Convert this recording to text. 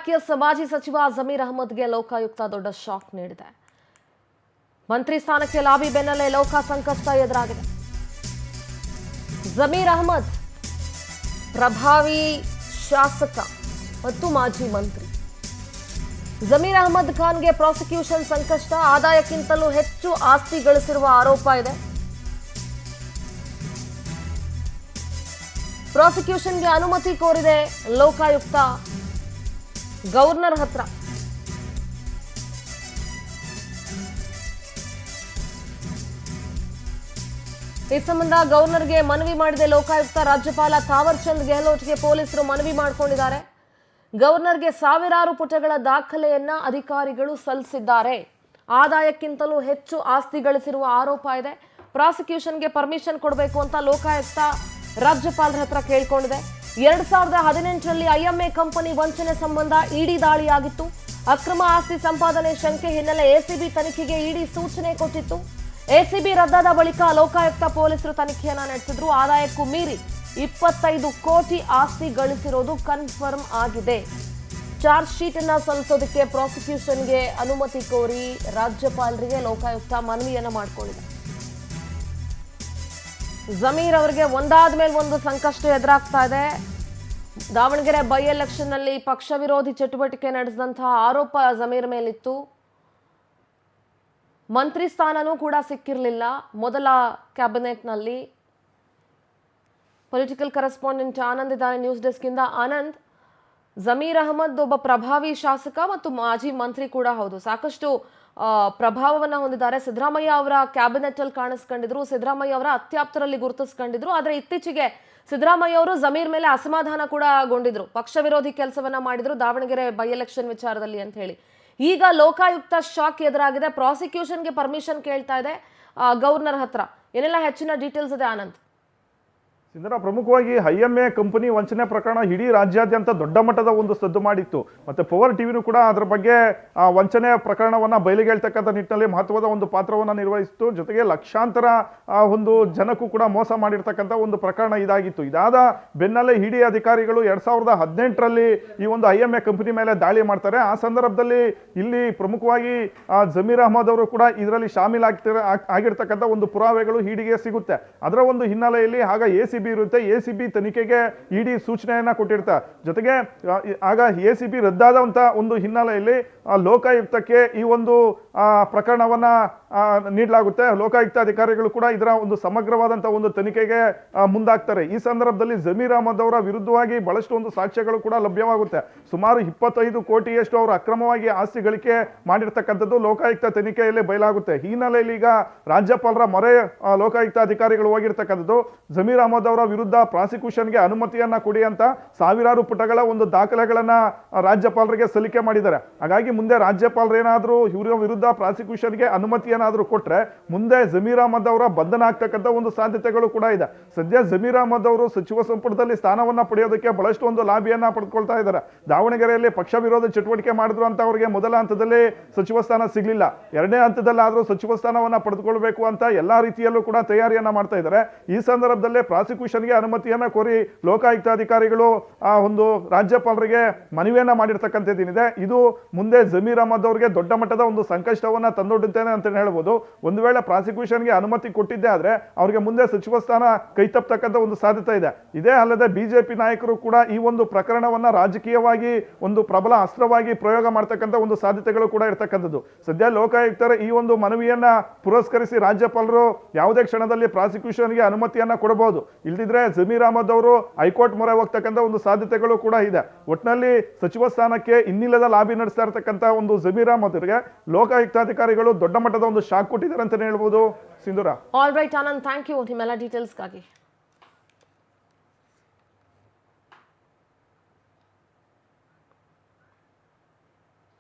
IAS ಮಾಜಿ ಸಚಿವ ಜಮೀರ್ ಅಹಮದ್ಗೆ ಲೋಕಾಯುಕ್ತ ದೊಡ್ಡ ಶಾಕ್ ನೀಡಿದೆ. ಮಂತ್ರಿ ಸ್ಥಾನಕ್ಕೆ ಲಾಬಿ ಬೆನ್ನಲ್ಲೇ ಲೋಕ ಸಂಕಷ್ಟ ಎದುರಾಗಿದೆ. ಜಮೀರ್ ಅಹಮದ್ ಪ್ರಭಾವಿ ಶಾಸಕ ಮತ್ತು ಮಾಜಿ ಮಂತ್ರಿ. ಜಮೀರ್ ಅಹಮದ್ ಖಾನ್ಗೆ ಪ್ರಾಸಿಕ್ಯೂಷನ್ ಸಂಕಷ್ಟ, ಆದಾಯಕ್ಕಿಂತಲೂ ಹೆಚ್ಚು ಆಸ್ತಿ ಗಳಿಸಿರುವ ಆರೋಪ ಇದೆ. ಪ್ರಾಸಿಕ್ಯೂಷನ್ಗೆ ಅನುಮತಿ ಕೋರಿದೆ ಲೋಕಾಯುಕ್ತ ಗವರ್ನರ್ ಹತ್ರ. ಈ ಸಂಬಂಧ ಗವರ್ನರ್ಗೆ ಮನವಿ ಮಾಡಿದೆ ಲೋಕಾಯುಕ್ತ. ರಾಜ್ಯಪಾಲ ಥಾವರ್ ಚಂದ್ ಗೆಹ್ಲೋಟ್ಗೆ ಪೊಲೀಸರು ಮನವಿ ಮಾಡಿಕೊಂಡಿದ್ದಾರೆ. ಗವರ್ನರ್ಗೆ ಸಾವಿರಾರು ಪುಟಗಳ ದಾಖಲೆಯನ್ನ ಅಧಿಕಾರಿಗಳು ಸಲ್ಲಿಸಿದ್ದಾರೆ. ಆದಾಯಕ್ಕಿಂತಲೂ ಹೆಚ್ಚು ಆಸ್ತಿ ಗಳಿಸಿರುವ ಆರೋಪ ಇದೆ. ಪ್ರಾಸಿಕ್ಯೂಷನ್ಗೆ ಪರ್ಮಿಷನ್ ಕೊಡಬೇಕು ಅಂತ ಲೋಕಾಯುಕ್ತ ರಾಜ್ಯಪಾಲರ ಹತ್ರ ಕೇಳ್ಕೊಂಡಿದೆ. 2018ರಲ್ಲಿ ಐಎಂಎ ಕಂಪನಿ ವಂಚನೆ ಸಂಬಂಧ ಇಡಿ ದಾಳಿಯಾಗಿತ್ತು. ಅಕ್ರಮ ಆಸ್ತಿ ಸಂಪಾದನೆ ಶಂಕೆ ಹಿನ್ನೆಲೆ ಎಸಿಬಿ ತನಿಖೆಗೆ ಇಡಿ ಸೂಚನೆ ಕೊಟ್ಟಿತ್ತು. ಎಸಿಬಿ ರದ್ದಾದ ಬಳಿಕ ಲೋಕಾಯುಕ್ತ ಪೊಲೀಸರು ತನಿಖೆಯನ್ನ ನಡೆಸಿದ್ರು. ಆದಾಯಕ್ಕೂ ಮೀರಿ 25 ಕೋಟಿ ಆಸ್ತಿ ಗಳಿಸಿರೋದು ಕನ್ಫರ್ಮ್ ಆಗಿದೆ. ಚಾರ್ಜ್ ಶೀಟ್ ಅನ್ನ ಸಲ್ಲಿಸೋದಕ್ಕೆ ಪ್ರಾಸಿಕ್ಯೂಷನ್ಗೆ ಅನುಮತಿ ಕೋರಿ ರಾಜ್ಯಪಾಲರಿಗೆ ಲೋಕಾಯುಕ್ತ ಮನವಿಯನ್ನ ಮಾಡಿಕೊಂಡಿದೆ. ಜಮೀರ್ ಅವರಿಗೆ ಒಂದಾದ ಮೇಲೆ ಒಂದು ಸಂಕಷ್ಟ ಎದುರಾಗ್ತಾ ಇದೆ. ದಾವಣಗೆರೆ ಬೈ ಎಲೆಕ್ಷನ್ ನಲ್ಲಿ ಪಕ್ಷ ವಿರೋಧಿ ಚಟುವಟಿಕೆ ನಡೆಸಿದಂತಹ ಆರೋಪ ಜಮೀರ್ ಮೇಲಿತ್ತು. ಮಂತ್ರಿ ಸ್ಥಾನನೂ ಕೂಡ ಸಿಕ್ಕಿರಲಿಲ್ಲ ಮೊದಲ ಕ್ಯಾಬಿನೆಟ್ನಲ್ಲಿ. ಪೊಲಿಟಿಕಲ್ ಕರೆಸ್ಪಾಂಡೆಂಟ್ ಆನಂದ್ ಇದ್ದಾರೆ ನ್ಯೂಸ್ ಡೆಸ್ಕ್ ಇಂದ. ಆನಂದ್, ಜಮೀರ್ ಅಹಮದ್ ಒಬ್ಬ ಪ್ರಭಾವಿ ಶಾಸಕ ಮತ್ತು ಮಾಜಿ ಮಂತ್ರಿ ಕೂಡ ಹೌದು. ಸಾಕಷ್ಟು ಪ್ರಭಾವವನ್ನ ಹೊಂದಿದ್ದಾರೆ. ಸಿದ್ದರಾಮಯ್ಯ ಅವರ ಕ್ಯಾಬಿನೆಟ್ ಅಲ್ಲಿ ಕಾಣಿಸ್ಕೊಂಡಿದ್ರು, ಸಿದ್ದರಾಮಯ್ಯ ಅವರ ಅತ್ಯಾಪ್ತರಲ್ಲಿ ಗುರುತಿಸ್ಕೊಂಡಿದ್ರು. ಆದ್ರೆ ಇತ್ತೀಚೆಗೆ ಸಿದ್ದರಾಮಯ್ಯ ಅವರು ಜಮೀರ್ ಮೇಲೆ ಅಸಮಾಧಾನ ಕೂಡ ಗೊಂಡಿದ್ರು. ಪಕ್ಷ ವಿರೋಧಿ ಕೆಲಸವನ್ನ ಮಾಡಿದ್ರು ದಾವಣಗೆರೆ ಬೈ ಎಲೆಕ್ಷನ್ ವಿಚಾರದಲ್ಲಿ ಅಂತ ಹೇಳಿ. ಈಗ ಲೋಕಾಯುಕ್ತ ಶಾಕ್ ಎದುರಾಗಿದೆ. ಪ್ರಾಸಿಕ್ಯೂಷನ್ಗೆ ಪರ್ಮಿಷನ್ ಕೇಳ್ತಾ ಇದೆ ಗವರ್ನರ್ ಹತ್ರ. ಏನೆಲ್ಲ ಹೆಚ್ಚಿನ ಡೀಟೇಲ್ಸ್ ಇದೆ ಆನಂದ್? ಸಿಂಧರ, ಪ್ರಮುಖವಾಗಿ ಐಎಂಎ ಕಂಪನಿ ವಂಚನೆ ಪ್ರಕರಣ ಇಡೀ ರಾಜ್ಯಾದ್ಯಂತ ದೊಡ್ಡ ಮಟ್ಟದ ಒಂದು ಸದ್ದು ಮಾಡಿತ್ತು. ಮತ್ತೆ ಪವರ್ ಟಿವಿನೂ ಕೂಡ ಅದರ ಬಗ್ಗೆ ವಂಚನೆ ಪ್ರಕರಣವನ್ನ ಬಯಲಿಗೆ ಹೇಳ್ತಕ್ಕಂಥ ನಿಟ್ಟಿನಲ್ಲಿ ಮಹತ್ವದ ಒಂದು ಪಾತ್ರವನ್ನು ನಿರ್ವಹಿಸಿತು. ಜೊತೆಗೆ ಲಕ್ಷಾಂತರ ಒಂದು ಜನಕ್ಕೂ ಕೂಡ ಮೋಸ ಮಾಡಿರ್ತಕ್ಕಂಥ ಒಂದು ಪ್ರಕರಣ ಇದಾಗಿತ್ತು. ಇದಾದ ಬೆನ್ನಲ್ಲೇ ಇಡಿ ಅಧಿಕಾರಿಗಳು 2018ರಲ್ಲಿ ಈ ಒಂದು ಐಎಂಎ ಕಂಪನಿ ಮೇಲೆ ದಾಳಿ ಮಾಡ್ತಾರೆ. ಆ ಸಂದರ್ಭದಲ್ಲಿ ಇಲ್ಲಿ ಪ್ರಮುಖವಾಗಿ ಜಮೀರ್ ಅಹಮದ್ ಅವರು ಕೂಡ ಇದರಲ್ಲಿ ಆಗಿರ್ತಕ್ಕಂಥ ಒಂದು ಪುರಾವೆಗಳು ಇಡಿಗೆ ಸಿಗುತ್ತೆ. ಅದರ ಒಂದು ಹಿನ್ನೆಲೆಯಲ್ಲಿ ಆಗ ಎಸಿಬಿ ಇರುತ್ತೆ. ಎಸಿಬಿ ತನಿಖೆಗೆ ಇಡಿ ಸೂಚನೆಯನ್ನ ಕೊಟ್ಟಿರ್ತಾರೆ. ಜೊತೆಗೆ ಆಗ ಎಸಿಬಿ ರದ್ದಾದಂತ ಒಂದು ಹಿನ್ನೆಲೆಯಲ್ಲಿ ಲೋಕಾಯುಕ್ತಕ್ಕೆ ಈ ಒಂದು ಪ್ರಕರಣವನ್ನ ನೀಡಲಾಗುತ್ತೆ. ಲೋಕಾಯುಕ್ತ ಅಧಿಕಾರಿಗಳು ಕೂಡ ಇದರ ಒಂದು ಸಮಗ್ರವಾದಂತಹ ಒಂದು ತನಿಖೆಗೆ ಮುಂದಾಗ್ತಾರೆ. ಈ ಸಂದರ್ಭದಲ್ಲಿ ಜಮೀರ್ ಅಹಮದ್ ಅವರ ವಿರುದ್ಧವಾಗಿ ಬಹಳಷ್ಟು ಒಂದು ಸಾಕ್ಷ್ಯಗಳು ಕೂಡ ಲಭ್ಯವಾಗುತ್ತೆ. ಸುಮಾರು 25 ಕೋಟಿಯಷ್ಟು ಅವರು ಅಕ್ರಮವಾಗಿ ಆಸ್ತಿ ಗಳಿಕೆ ಮಾಡಿರ್ತಕ್ಕಂಥದ್ದು ಲೋಕಾಯುಕ್ತ ತನಿಖೆಯಲ್ಲಿ ಬಯಲಾಗುತ್ತೆ. ಈ ಹಿನ್ನೆಲೆಯಲ್ಲಿ ಈಗ ರಾಜ್ಯಪಾಲರ ಮೊರೆ ಲೋಕಾಯುಕ್ತ ಅಧಿಕಾರಿಗಳು ಹೋಗಿರ್ತಕ್ಕಂಥದ್ದು ಜಮೀರ್ ಅಹಮದ್ ಅವರ ವಿರುದ್ಧ ಪ್ರಾಸಿಕ್ಯೂಷನ್ಗೆ ಅನುಮತಿಯನ್ನ ಕೊಡಿ ಅಂತ ಸಾವಿರಾರು ಪುಟಗಳ ಒಂದು ದಾಖಲೆಗಳನ್ನ ರಾಜ್ಯಪಾಲರಿಗೆ ಸಲ್ಲಿಕೆ ಮಾಡಿದ್ದಾರೆ. ಹಾಗಾಗಿ ಮುಂದೆ ರಾಜ್ಯಪಾಲರು ಏನಾದರೂ ಇವರ ವಿರುದ್ಧ ಪ್ರಾಸಿಕ್ಯೂಷನ್ಗೆ ಅನುಮತಿಯನ್ನಾದರೂ ಕೊಟ್ರೆ ಮುಂದೆ ಜಮೀರ್ ಅಹಮದ್ ಅವರ ಬಂಧನ ಆಗ್ತಕ್ಕಂಥ ಒಂದು ಸಾಧ್ಯತೆಗಳು ಕೂಡ ಇದೆ. ಸದ್ಯ ಜಮೀರ್ ಅಹಮದ್ ಅವರು ಸಚಿವ ಸಂಪುಟದಲ್ಲಿ ಸ್ಥಾನವನ್ನ ಪಡೆಯೋದಕ್ಕೆ ಬಹಳಷ್ಟು ಒಂದು ಲಾಬಿಯನ್ನ ಪಡೆದುಕೊಳ್ತಾ ಇದ್ದಾರೆ. ದಾವಣಗೆರೆಯಲ್ಲಿ ಪಕ್ಷ ವಿರೋಧ ಚಟುವಟಿಕೆ ಮಾಡಿದ್ರು ಅಂತ ಅವರಿಗೆ ಮೊದಲ ಹಂತದಲ್ಲಿ ಸಚಿವ ಸ್ಥಾನ ಸಿಗ್ಲಿಲ್ಲ. ಎರಡನೇ ಹಂತದಲ್ಲಾದರೂ ಸಚಿವ ಸ್ಥಾನವನ್ನ ಪಡೆದುಕೊಳ್ಬೇಕು ಅಂತ ಎಲ್ಲಾ ರೀತಿಯಲ್ಲೂ ಕೂಡ ತಯಾರಿಯನ್ನ ಮಾಡ್ತಾ ಇದ್ದಾರೆ. ಈ ಸಂದರ್ಭದಲ್ಲೇ ಪ್ರಾಸಿಕ್ಯೂಷನ್ಗೆ ಅನುಮತಿಯನ್ನ ಕೋರಿ ಲೋಕಾಯುಕ್ತ ಅಧಿಕಾರಿಗಳು ಒಂದು ರಾಜ್ಯಪಾಲರಿಗೆ ಮನವಿಯನ್ನ ಮಾಡಿರ್ತಕ್ಕಂಥದ್ದೇನಿದೆ ಇದು ಮುಂದೆ ಜಮೀರ್ ಅಹಮದ್ ಅವರಿಗೆ ದೊಡ್ಡ ಮಟ್ಟದ ಒಂದು ಸಂಕಷ್ಟವನ್ನ ತಂದೊಡ್ಡುತ್ತೇನೆ ಅಂತ ಹೇಳ್ಬೋದು. ಒಂದು ವೇಳೆ ಪ್ರಾಸಿಕ್ಯೂಷನ್ಗೆ ಅನುಮತಿ ಕೊಟ್ಟಿದ್ದೆ ಆದ್ರೆ ಅವರಿಗೆ ಮುಂದೆ ಸಚಿವ ಸ್ಥಾನ ಕೈ ತಪ್ಪತಕ್ಕಂಥ ಒಂದು ಸಾಧ್ಯತೆ ಇದೆ. ಇದೇ ಅಲ್ಲದೆ ಬಿಜೆಪಿ ನಾಯಕರು ಕೂಡ ಈ ಒಂದು ಪ್ರಕರಣವನ್ನ ರಾಜಕೀಯವಾಗಿ ಒಂದು ಪ್ರಬಲ ಅಸ್ತ್ರವಾಗಿ ಪ್ರಯೋಗ ಮಾಡ್ತಕ್ಕಂಥ ಒಂದು ಸಾಧ್ಯತೆಗಳು ಕೂಡ ಇರ್ತಕ್ಕಂಥದ್ದು. ಸದ್ಯ ಲೋಕಾಯುಕ್ತರ ಈ ಒಂದು ಮನವಿಯನ್ನ ಪುರಸ್ಕರಿಸಿ ರಾಜ್ಯಪಾಲರು ಯಾವುದೇ ಕ್ಷಣದಲ್ಲಿ ಪ್ರಾಸಿಕ್ಯೂಷನ್ಗೆ ಅನುಮತಿಯನ್ನ ಕೊಡಬಹುದು. ಇಲ್ದಿದ್ರೆ ಜಮೀರ್ ಅಹಮದ್ ಅವರು ಹೈಕೋರ್ಟ್ ಮೊರೆ ಹೋಗ್ತಕ್ಕಂಥ ಒಂದು ಸಾಧ್ಯತೆಗಳು ಕೂಡ ಇದೆ. ಒಟ್ಟಿನಲ್ಲಿ ಸಚಿವ ಸ್ಥಾನಕ್ಕೆ ಇನ್ನಿಲ್ಲದ ಲಾಬಿ ನಡೆಸ್ತಾ ಇರತಕ್ಕಂಥ ಒಂದು ಜಮೀರ್ ಅಹಮದ್ ಅವರಿಗೆ ಲೋಕಾಯುಕ್ತಾಧಿಕಾರಿಗಳು ದೊಡ್ಡ ಮಟ್ಟದ ಒಂದು ಶಾಕ್ ಕೊಟ್ಟಿದ್ದಾರೆ ಅಂತಾನೆ ಹೇಳ್ಬೋದು. Sindhura. All right Anand, thank you ನಿಮ್ಮೆಲ್ಲ ಡೀಟೇಲ್ಸ್ಗಾಗಿ.